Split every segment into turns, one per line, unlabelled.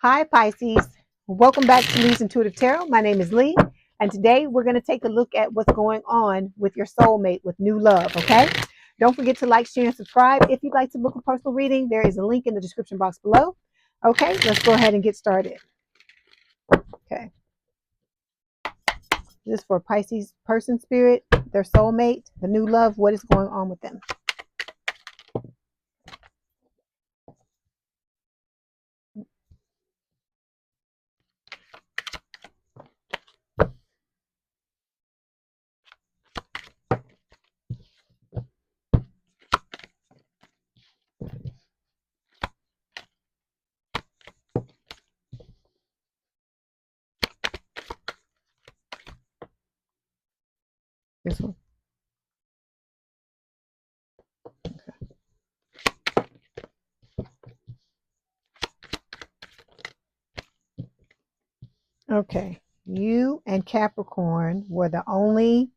Hi Pisces, welcome back to Leigh's Intuitive Tarot. My name is Leigh, and today we're going to take a look at what's going on with your soulmate with new love, okay? Don't forget to like, share, and subscribe. If you'd like to book a personal reading, there is a link in the description box below. Okay, let's go ahead and get started. Okay. This is for Pisces person spirit, their soulmate, the new love, what is going on with them. This one. Okay, you and Capricorn were the only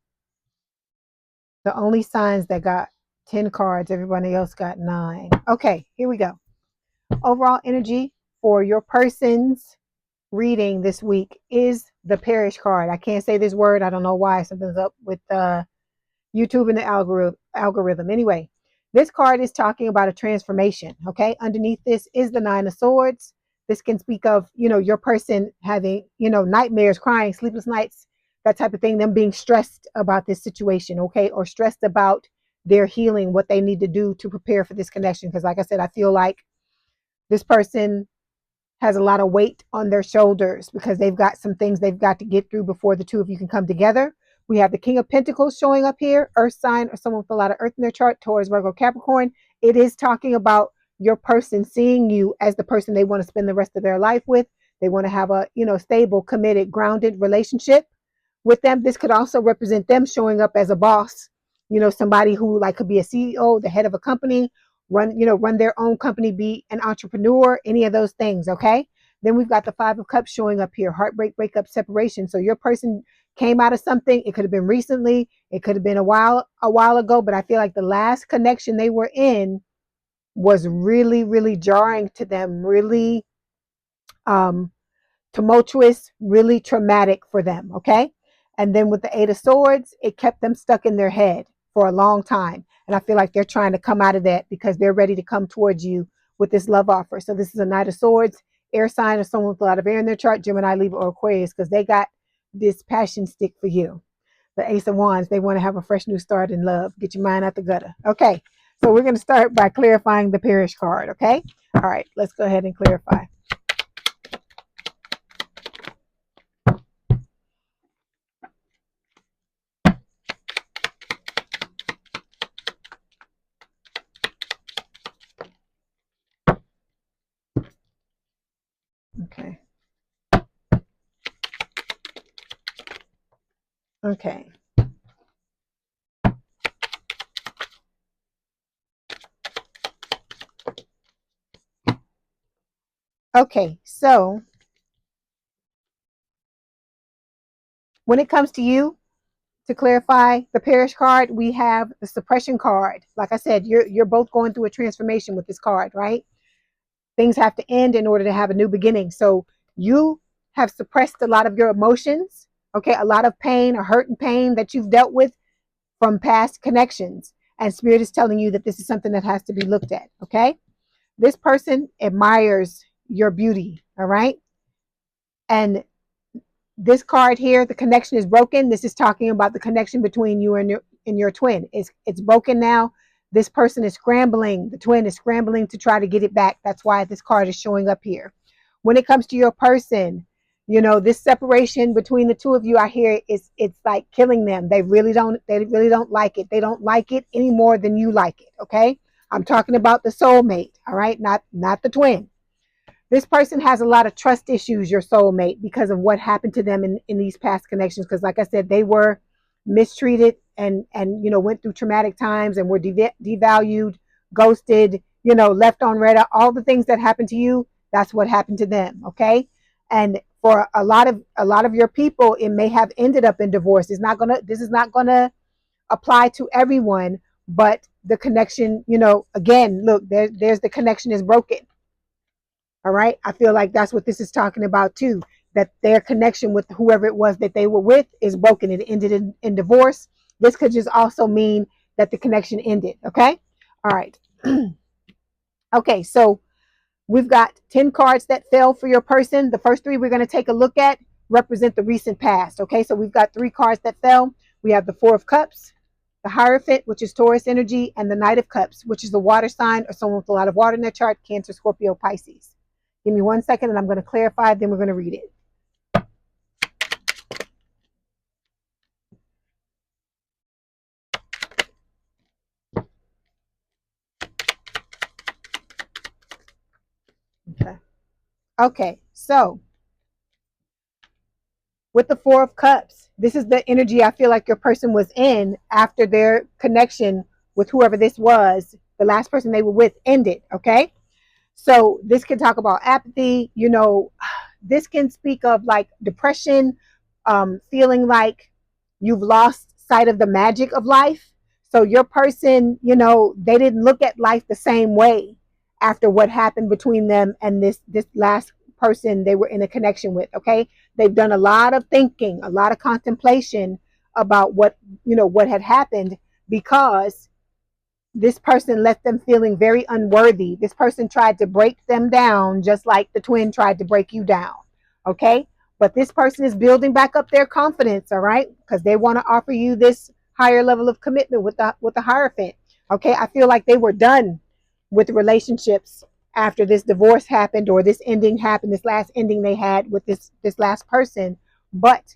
signs that got 10 cards. Everybody else got 9. Okay, here we go. Overall energy for your person's reading this week is the Parish card. I can't say this word. I don't know why. Something's up with YouTube and the algorithm. Anyway, this card is talking about a transformation. Okay, underneath this is the 9 of Swords. This can speak of, your person having, nightmares, crying, sleepless nights, that type of thing, them being stressed about this situation, okay, or stressed about their healing, what they need to do to prepare for this connection. Because like I said, I feel like this person has a lot of weight on their shoulders because they've got some things they've got to get through before the two of you can come together. We have the King of Pentacles showing up here, Earth sign or someone with a lot of Earth in their chart, Taurus, Virgo, Capricorn. It is talking about your person seeing you as the person they want to spend the rest of their life with. They want to have a, stable, committed, grounded relationship with them. This could also represent them showing up as a boss, somebody who like could be a CEO, the head of a company, run their own company, be an entrepreneur, any of those things. Okay. Then we've got the 5 of Cups showing up here, heartbreak, breakup, separation. So your person came out of something. It could have been recently, it could have been a while ago, but I feel like the last connection they were in was really, really jarring to them, really tumultuous, really traumatic for them. Okay. And then with the 8 of Swords, it kept them stuck in their head for a long time. And I feel like they're trying to come out of that because they're ready to come towards you with this love offer. So this is a Knight of Swords, air sign, or someone with a lot of air in their chart, Gemini, Libra, or Aquarius, because they got this passion stick for you. The Ace of Wands, they want to have a fresh new start in love. Get your mind out the gutter. Okay, so we're going to start by clarifying the Parish card, okay? All right, let's go ahead and clarify. Okay. Okay. Okay, so when it comes to you, to clarify the Parish card, we have the suppression card. Like I said, you're both going through a transformation with this card, right? Things have to end in order to have a new beginning. So you have suppressed a lot of your emotions, okay? A lot of pain or hurt and pain that you've dealt with from past connections. And Spirit is telling you that this is something that has to be looked at, okay? This person admires your beauty, all right? And this card here, the connection is broken. This is talking about the connection between you and your twin. It's broken now. This person is scrambling. The twin is scrambling to try to get it back. That's why this card is showing up here. When it comes to your person, this separation between the two of you, I hear it's like killing them. They really don't like it. They don't like it any more than you like it. Okay. I'm talking about the soulmate. All right. Not the twin. This person has a lot of trust issues, your soulmate, because of what happened to them in these past connections. Because like I said, they were mistreated and went through traumatic times and were devalued, ghosted, left on red. All the things that happened to you, that's what happened to them. Okay. And for a lot of your people, it may have ended up in divorce. This is not gonna apply to everyone, but the connection, again, look, there's the connection is broken. All right. I feel like that's what this is talking about too, that their connection with whoever it was that they were with is broken. It ended in divorce. This could just also mean that the connection ended. Okay. All right. Okay. So we've got 10 cards that fell for your person. The first three we're going to take a look at represent the recent past. Okay. So we've got 3 cards that fell. We have the 4 of Cups, the Hierophant, which is Taurus energy, and the Knight of Cups, which is the water sign or someone with a lot of water in their chart, Cancer, Scorpio, Pisces. Give me 1 second and I'm going to clarify, then we're going to read it. Okay. Okay, so with the 4 of Cups, this is the energy I feel like your person was in after their connection with whoever this was, the last person they were with ended, okay? So this can talk about apathy, you know, this can speak of like depression, feeling like you've lost sight of the magic of life. So your person, you know, they didn't look at life the same way after what happened between them and this last person they were in a connection with. Okay, they've done a lot of thinking, a lot of contemplation about what, you know, what had happened, because this person left them feeling very unworthy. This person tried to break them down just like the twin tried to break you down. Okay. But this person is building back up their confidence. All right. Because they want to offer you this higher level of commitment with the Hierophant. Okay. I feel like they were done with relationships after this divorce happened, or this ending happened, this last ending they had with this last person. But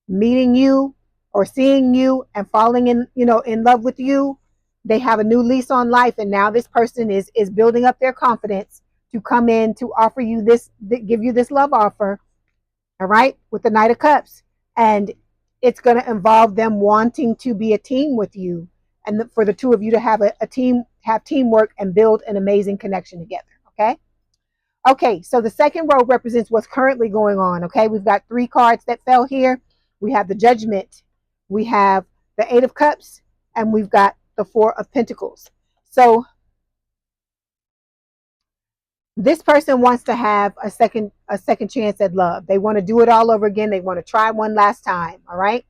meeting you or seeing you and falling in, you know, in love with you, they have a new lease on life, and now this person is building up their confidence to come in to offer you this, give you this love offer. All right, with the Knight of Cups, and it's going to involve them wanting to be a team with you, and for the two of you to have a team, have teamwork and build an amazing connection together. Okay. Okay, so the second row represents what's currently going on. Okay, we've got 3 cards that fell here. We have the Judgment, we have the 8 of Cups, and we've got the 4 of Pentacles. So this person wants to have a second chance at love. They want to do it all over again. They want to try one last time. All right.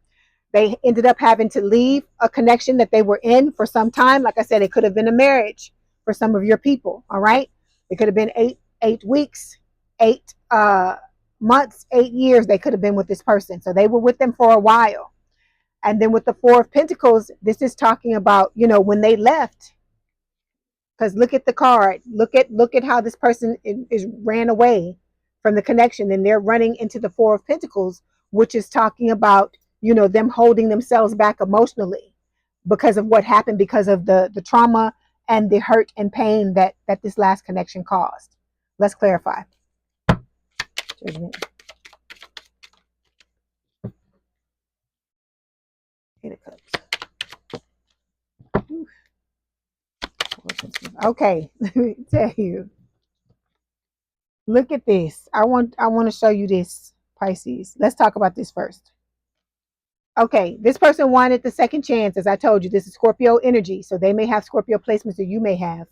They ended up having to leave a connection that they were in for some time. Like I said, it could have been a marriage for some of your people. All right. It could have been eight weeks, 8 months, 8 years. They could have been with this person. So they were with them for a while. And then with the 4 of Pentacles, this is talking about, you know, when they left, because look at the card. Look at how this person is ran away from the connection, and they're running into the 4 of Pentacles, which is talking about, you know, them holding themselves back emotionally because of what happened, because of the trauma and the hurt and pain that this last connection caused. Let's clarify. Judgment. Eight of Cups. Okay, let me tell you. Look at this. I want to show you this, Pisces. Let's talk about this first. Okay, this person wanted the second chance. As I told you, this is Scorpio energy. So they may have Scorpio placements, or you may have.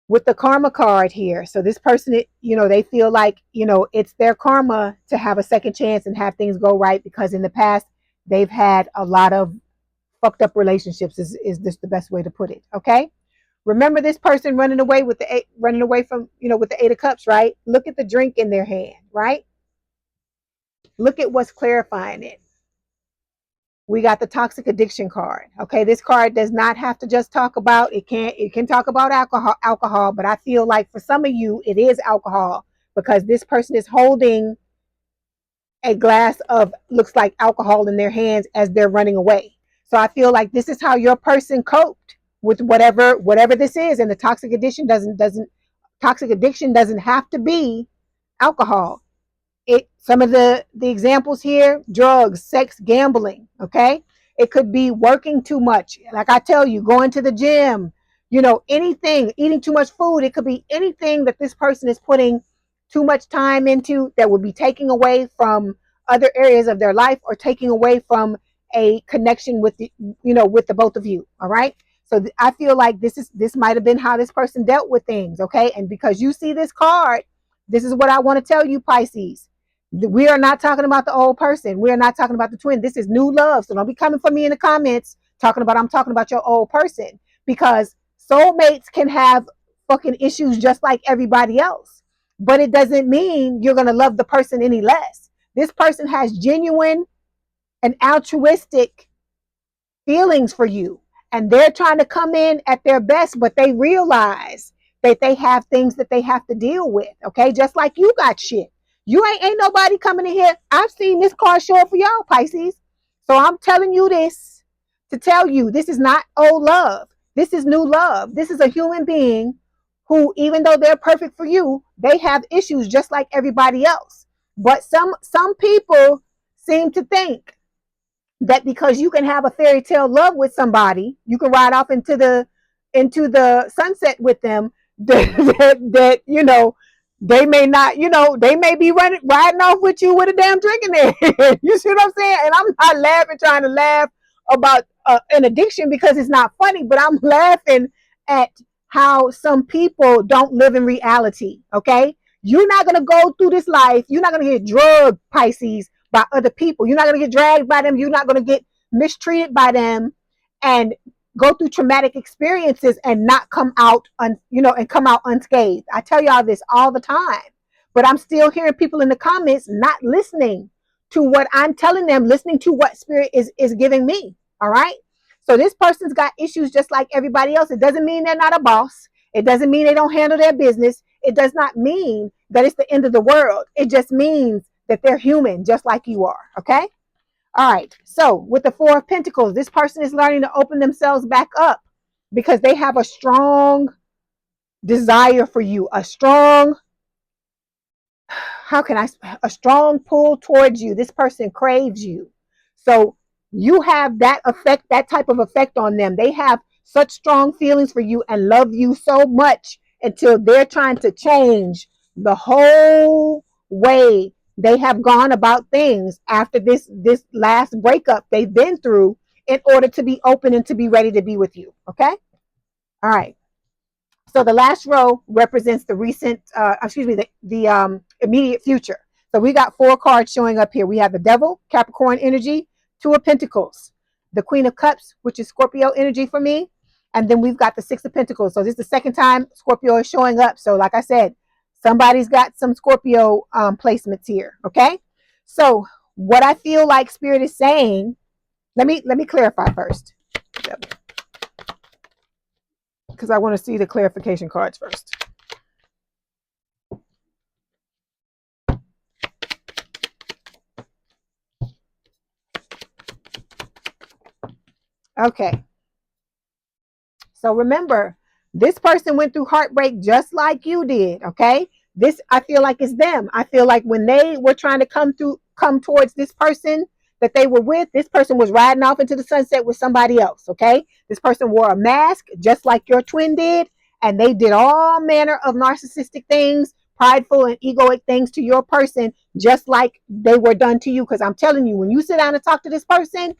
With the karma card here. So this person, you know, they feel like, you know, it's their karma to have a second chance and have things go right, because in the past they've had a lot of fucked up relationships, is this the best way to put it. Okay. Remember this person running away with running away from, you know, with the 8 of Cups, right? Look at the drink in their hand, right? Look at what's clarifying it. We got the toxic addiction card. Okay, this card does not have to just talk about, it can talk about alcohol, but I feel like for some of you it is alcohol, because this person is holding a glass of, looks like alcohol, in their hands as they're running away. So I feel like this is how your person coped with whatever this is. And the toxic addiction doesn't have to be alcohol. Some of the examples here: drugs, sex, gambling. Okay, it could be working too much, like I tell you, going to the gym, you know, anything, eating too much food. It could be anything that this person is putting too much time into that would be taking away from other areas of their life, or taking away from a connection with the, you know, with the both of you. All right, So I feel like this might have been how this person dealt with things, okay? And because you see this card, this is what I want to tell you, Pisces. We are not talking about the old person. We are not talking about the twin. This is new love. So don't be coming for me in the comments talking about I'm talking about your old person, because soulmates can have fucking issues just like everybody else. But it doesn't mean you're going to love the person any less. This person has genuine and altruistic feelings for you, and they're trying to come in at their best, but they realize that they have things that they have to deal with, okay? Just like you got shit. You ain't nobody coming in here. I've seen this card show up for y'all, Pisces. So I'm telling you this to tell you this is not old love. This is new love. This is a human being who, even though they're perfect for you, they have issues just like everybody else. But some people seem to think that because you can have a fairy tale love with somebody, you can ride off into the sunset with them, that you know, they may not, you know, they may be riding off with you with a damn drink in there. You see what I'm saying? And I'm not laughing, trying to laugh about an addiction because it's not funny, but I'm laughing at how some people don't live in reality. Okay, you're not gonna go through this life. You're not gonna get drugged, Pisces, by other people. You're not going to get dragged by them. You're not going to get mistreated by them and go through traumatic experiences and not come out, and come out unscathed. I tell y'all this all the time, but I'm still hearing people in the comments not listening to what I'm telling them, listening to what spirit is giving me. All right. So this person's got issues just like everybody else. It doesn't mean they're not a boss. It doesn't mean they don't handle their business. It does not mean that it's the end of the world. It just means that they're human just like you are. Okay. All right. So with the Four of Pentacles, this person is learning to open themselves back up because they have a strong desire for you, a strong pull towards you. This person craves you. So you have that type of effect on them. They have such strong feelings for you and love you so much until they're trying to change the whole way they have gone about things after this last breakup they've been through in order to be open and to be ready to be with you. Okay. All right. So the last row represents the recent, the immediate future. So we got 4 cards showing up here. We have the Devil, Capricorn energy, 2 of Pentacles, the Queen of Cups, which is Scorpio energy for me, and then we've got the 6 of Pentacles. So this is the second time Scorpio is showing up. So like I said, somebody's got some Scorpio placements here. Okay. So what I feel like Spirit is saying, let me clarify first, because I want to see the clarification cards first. Okay. So remember, this person went through heartbreak just like you did. Okay. This, I feel like, is them. I feel like when they were trying to come towards this person that they were with, this person was riding off into the sunset with somebody else. Okay. This person wore a mask just like your twin did, and they did all manner of narcissistic things, prideful and egoic things to your person, just like they were done to you. Because I'm telling you, when you sit down and talk to this person,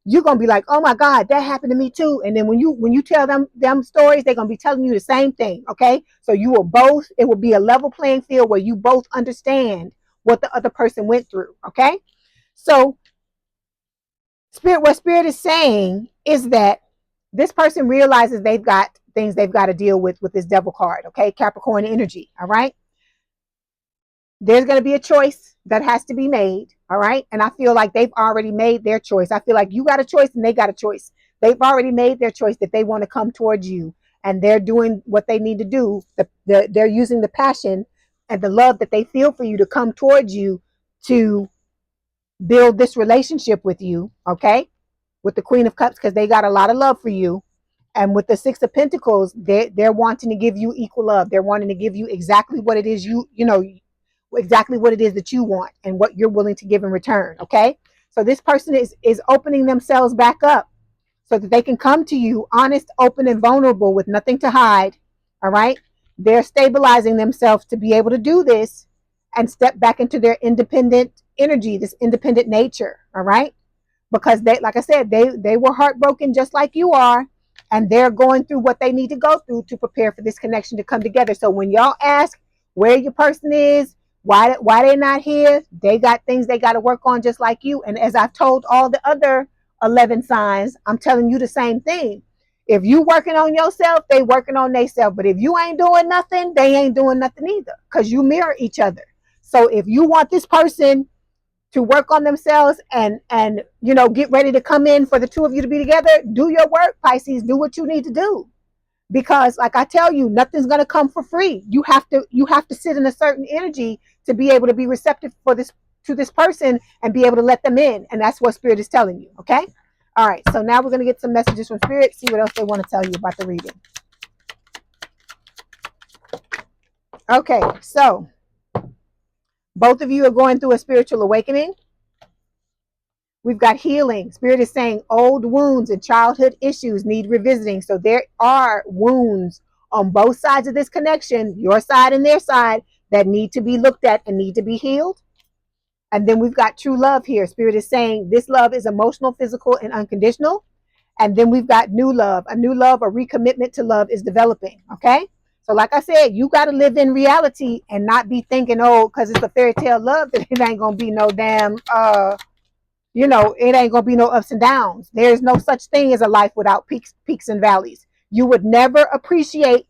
you're gonna be like, oh my God, that happened to me too. And then when you tell them stories, they're gonna be telling you the same thing. Okay. So it will be a level playing field where you both understand what the other person went through. Okay. So what Spirit is saying is that this person realizes they've got things they've got to deal with this Devil card. Okay. Capricorn energy. All right. There's going to be a choice that has to be made. All right. And I feel like they've already made their choice. I feel like you got a choice and they got a choice. They've already made their choice that they want to come towards you, and they're doing what they need to do. They're using the passion and the love that they feel for you to come towards you to build this relationship with you. Okay. With the Queen of Cups, because they got a lot of love for you. And with the 6 of Pentacles, they're wanting to give you equal love. They're wanting to give you exactly what it is exactly what it is that you want and what you're willing to give in return. Okay. So this person is opening themselves back up so that they can come to you honest, open, and vulnerable with nothing to hide. All right. They're stabilizing themselves to be able to do this and step back into their independent energy, this independent nature. All right. Because they, like I said, they were heartbroken just like you are, and they're going through what they need to go through to prepare for this connection to come together. So when y'all ask where your person is, why they're not here, they got things they got to work on just like you. And as I've told all the other 11 signs, I'm telling you the same thing. If you working on yourself, they working on themselves. But if you ain't doing nothing, they ain't doing nothing either, because you mirror each other. So if you want this person to work on themselves and get ready to come in for the two of you to be together, do your work, Pisces. Do what you need to do, because like I tell you, nothing's going to come for free. You have to sit in a certain energy to be able to be receptive to this person and be able to let them in. And that's what Spirit is telling you. Okay. All right. So now we're going to get some messages from Spirit, see what else they want to tell you about the reading. Okay. So both of you are going through a spiritual awakening. We've got healing. Spirit is saying old wounds and childhood issues need revisiting. So there are wounds on both sides of this connection, your side and their side, that need to be looked at and need to be healed. And then we've got true love here. Spirit is saying this love is emotional, physical, and unconditional. And then we've got new love. A new love, a recommitment to love is developing. Okay. So like I said, you got to live in reality and not be thinking, oh, because it's a fairy tale love, that it ain't going to be no damn, it ain't gonna be no ups and downs. There's no such thing as a life without peaks and valleys. You would never appreciate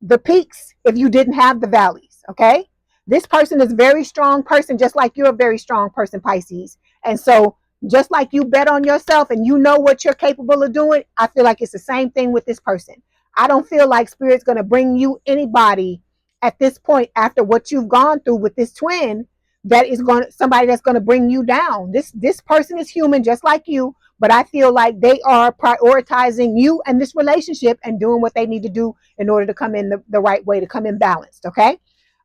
the peaks if you didn't have the valleys. Okay. This person is a very strong person, just like you're a very strong person, Pisces. And so just like you bet on yourself and you know what you're capable of doing, I feel like it's the same thing with this person. I don't feel like Spirit's going to bring you anybody at this point after what you've gone through with this twin that is somebody that's going to bring you down. This person is human just like you, but I feel like they are prioritizing you and this relationship and doing what they need to do in order to come in the right way, to come in balanced. Okay.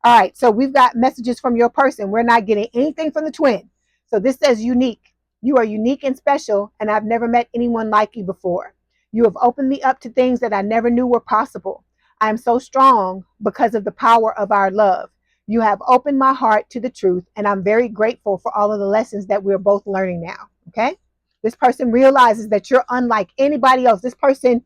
All right. So we've got messages from your person. We're not getting anything from the twin. So this says unique. You are unique and special, and I've never met anyone like you before. You have opened me up to things that I never knew were possible. I am so strong because of the power of our love. You have opened my heart to the truth, and I'm very grateful for all of the lessons that we're both learning now. Okay. This person realizes that you're unlike anybody else. This person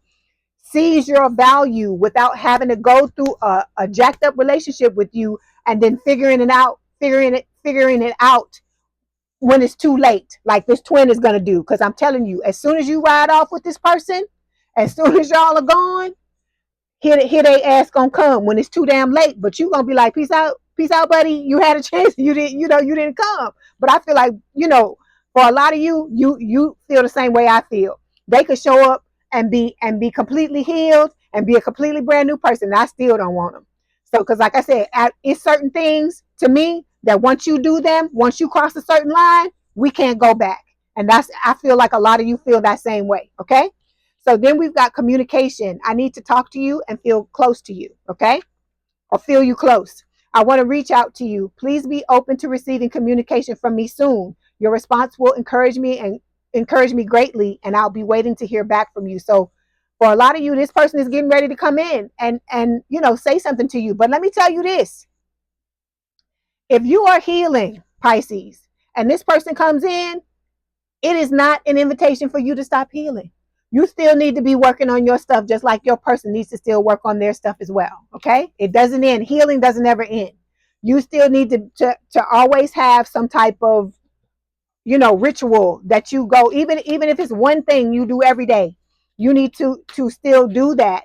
sees your value without having to go through a jacked up relationship with you and then figuring it out when it's too late, like this twin is going to do. Because I'm telling you, as soon as you ride off with this person, as soon as y'all are gone, here they ass gonna come when it's too damn late. But you gonna be like, peace out, buddy. You had a chance, you didn't come. But I feel like, for a lot of you feel the same way I feel. They could show up and be completely healed and be a completely brand new person. I still don't want them. So, because like I said, it's certain things to me that once you do them, once you cross a certain line, we can't go back. And I feel like a lot of you feel that same way. Okay. So then we've got communication. I need to talk to you and feel close to you. Okay. Or feel you close. I want to reach out to you. Please be open to receiving communication from me soon. Your response will encourage me greatly, and I'll be waiting to hear back from you. So for a lot of you, this person is getting ready to come in and say something to you. But let me tell you this. If you are healing, Pisces, and this person comes in, it is not an invitation for you to stop healing. You still need to be working on your stuff, just like your person needs to still work on their stuff as well. Okay. It doesn't end. Healing doesn't ever end. You still need to always have some type of, ritual that you go, even if it's one thing you do every day, you need to still do that,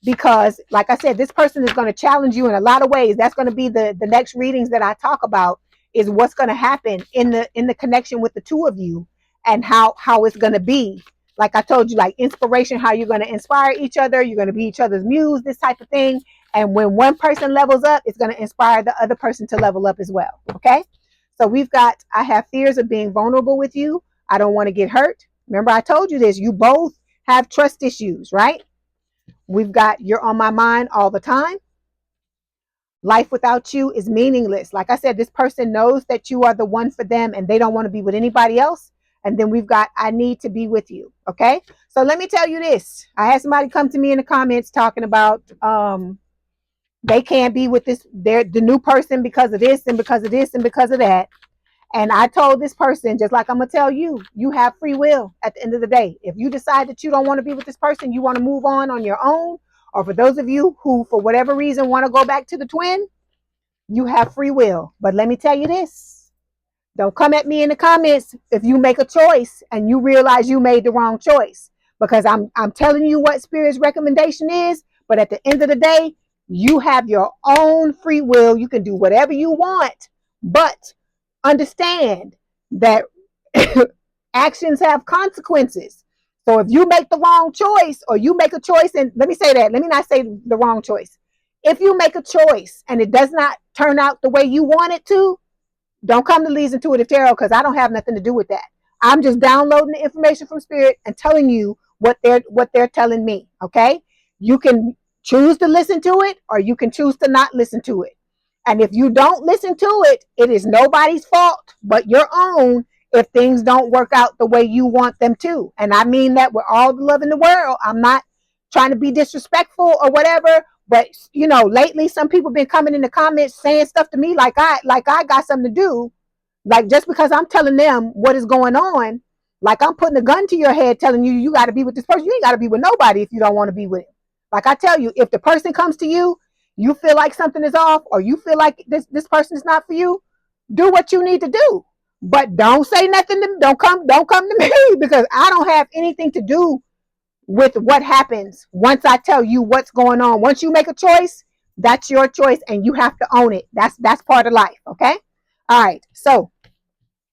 because like I said, this person is going to challenge you in a lot of ways. That's going to be the next readings that I talk about, is what's going to happen in the connection with the two of you, and how it's going to be. Like I told you, like inspiration, how you're going to inspire each other. You're going to be each other's muse, this type of thing. And when one person levels up, it's going to inspire the other person to level up as well. Okay. So we've got, I have fears of being vulnerable with you. I don't want to get hurt. Remember, I told you this. You both have trust issues, right? We've got, you're on my mind all the time. Life without you is meaningless. Like I said, this person knows that you are the one for them and they don't want to be with anybody else. And then we've got, I need to be with you. Okay. So let me tell you this. I had somebody come to me in the comments talking about, they can't be with the new person because of this and because of this and because of that. And I told this person, just like I'm going to tell you, you have free will at the end of the day. If you decide that you don't want to be with this person, you want to move on your own, or for those of you who, for whatever reason, want to go back to the twin, you have free will. But let me tell you this. Don't come at me in the comments if you make a choice and you realize you made the wrong choice. Because I'm telling you what Spirit's recommendation is, but at the end of the day, you have your own free will. You can do whatever you want, but understand that actions have consequences. So if you make the wrong choice, or you make a choice, and let me say that, let me not say the wrong choice. If you make a choice and it does not turn out the way you want it to, don't come to Leigh's Intuitive Tarot, because I don't have nothing to do with that. I'm just downloading the information from Spirit and telling you what they're telling me. Okay, you can choose to listen to it, or you can choose to not listen to it. And if you don't listen to it, it is nobody's fault but your own if things don't work out the way you want them to. And I mean that with all the love in the world. I'm not trying to be disrespectful or whatever, but you know, lately some people been coming in the comments saying stuff to me like I got something to do. Like, just because I'm telling them what is going on, like I'm putting a gun to your head telling you you got to be with this person. You ain't got to be with nobody if you don't want to be with him. Like I tell you, if the person comes to you, you feel like something is off, or you feel like this person is not for you, do what you need to do. But don't say nothing to me. Don't come to me, because I don't have anything to do with what happens once I tell you what's going on. Once you make a choice, that's your choice and you have to own it. That's part of life, okay? All right. So,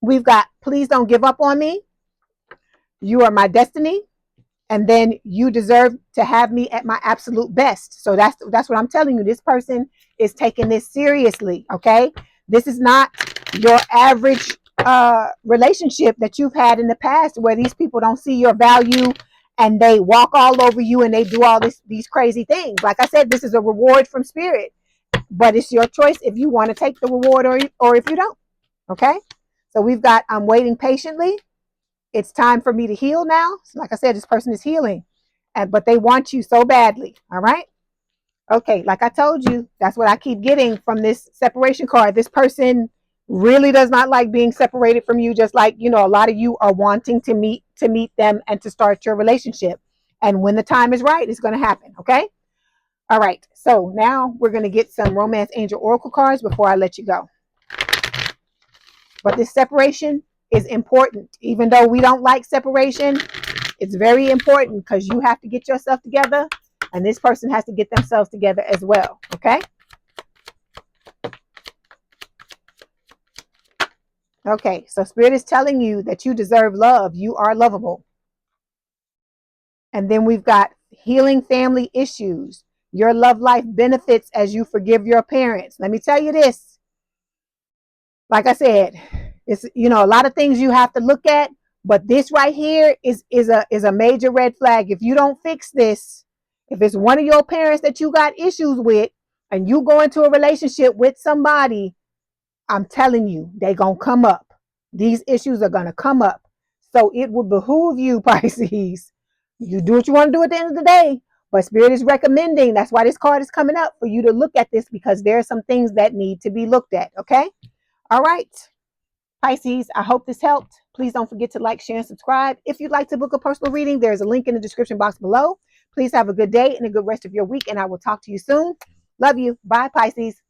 we've got please don't give up on me. You are my destiny. And then you deserve to have me at my absolute best. So that's what I'm telling you. This person is taking this seriously, okay? This is not your average relationship that you've had in the past, where these people don't see your value and they walk all over you and they do all these crazy things. Like I said, this is a reward from Spirit, but it's your choice if you want to take the reward or if you don't, okay? So we've got I'm waiting patiently. It's time for me to heal now. So like I said, this person is healing, but they want you so badly. All right. Okay. Like I told you, that's what I keep getting from this separation card. This person really does not like being separated from you. Just like, you know, a lot of you are wanting to meet them and to start your relationship. And when the time is right, it's going to happen. Okay. All right. So now we're going to get some Romance Angel Oracle cards before I let you go. But this separation is important. Even though we don't like separation, it's very important, because you have to get yourself together and this person has to get themselves together as well. Okay? Okay, so Spirit is telling you that you deserve love. You are lovable. And then we've got healing family issues. Your love life benefits as you forgive your parents. Let me tell you this. Like I said, it's, you know, a lot of things you have to look at, but this right here is a major red flag. If you don't fix this, if it's one of your parents that you got issues with and you go into a relationship with somebody, I'm telling you, they're going to come up. These issues are going to come up. So it would behoove you, Pisces. You do what you want to do at the end of the day, but Spirit is recommending, that's why this card is coming up, for you to look at this, because there are some things that need to be looked at. Okay? All right. Pisces, I hope this helped. Please don't forget to like, share, and subscribe. If you'd like to book a personal reading, there's a link in the description box below. Please have a good day and a good rest of your week, and I will talk to you soon. Love you. Bye, Pisces.